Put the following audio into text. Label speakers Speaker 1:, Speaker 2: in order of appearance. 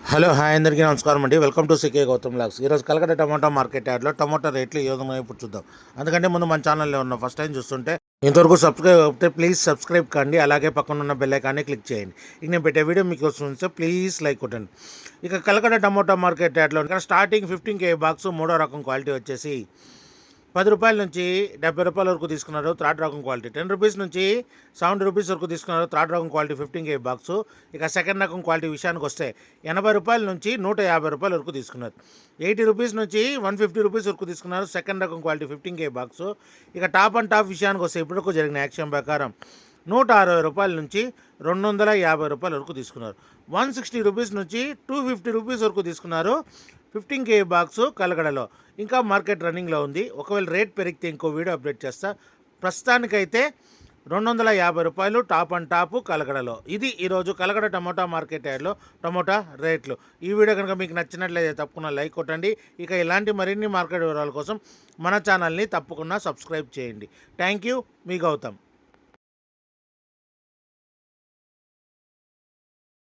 Speaker 1: Hello hi అందరికీ నమస్కారం అండి. Welcome to CK Gautam logs. ఈరోజు కలకట్ట టమాటా మార్కెట్ యార్డ్లో టమాటా రేట్లు ఏ విధంగా ఇప్పుడు చూద్దాం. అందుకంటే ముందు మన ఛానల్లో ఉన్న ఫస్ట్ టైం చూస్తుంటే ఇంతవరకు సబ్స్క్రైబ్ అవుతే ప్లీజ్ సబ్స్క్రైబ్ కండి, అలాగే పక్కన ఉన్న బెల్ ఐకాన్ని క్లిక్ చేయండి. ఇక నేను పెట్టే వీడియో మీకు వస్తుంటే ప్లీజ్ లైక్ కొట్టండి. ఇక కలకట్ట టమాటా మార్కెట్ యార్డ్లో ఇక్కడ స్టార్టింగ్ 15 kg బాక్స్ మూడో రకం క్వాలిటీ వచ్చేసి ₹10 నుంచి ₹70 వరకు తీసుకున్నారు. థర్డ్ రకం క్వాలిటీ ₹10 నుంచి ₹70 వరకు తీసుకున్నారు. థర్డ్ రకం క్వాలిటీ 15 kg బాక్సు. ఇక సెకండ్ రకం క్వాలిటీ విషయానికి వస్తే ₹80 నుంచి ₹150 వరకు తీసుకున్నారు. ₹80 నుంచి ₹150 వరకు తీసుకున్నారు. సెకండ్ రకం క్వాలిటీ 15 kg బాక్సు. ఇక టాప్ అండ్ టాప్ విషయానికి వస్తే ఇప్పటివరకు జరిగిన యాక్షన్ ప్రకారం ₹160 నుంచి ₹250 వరకు తీసుకున్నారు. ₹160 నుంచి ₹250 వరకు తీసుకున్నారు. 15 kg బాక్సు కలగడలో ఇంకా మార్కెట్ రన్నింగ్లో ఉంది. ఒకవేళ రేట్ పెరిగితే ఇంకో వీడియో అప్డేట్ చేస్తా. ప్రస్తుతానికైతే ₹250 టాప్ అండ్ టాప్ కలగడలో. ఇది ఈరోజు కలగడ టమోటా మార్కెట్ యార్డ్లో టమోటా రేట్లు. ఈ వీడియో కనుక మీకు నచ్చినట్లయితే తప్పకుండా లైక్ కొట్టండి. ఇక ఇలాంటి మరిన్ని మార్కెట్ వివరాల కోసం మన ఛానల్ని తప్పకుండా సబ్స్క్రైబ్ చేయండి. థ్యాంక్ యూ, మీ గౌతమ్.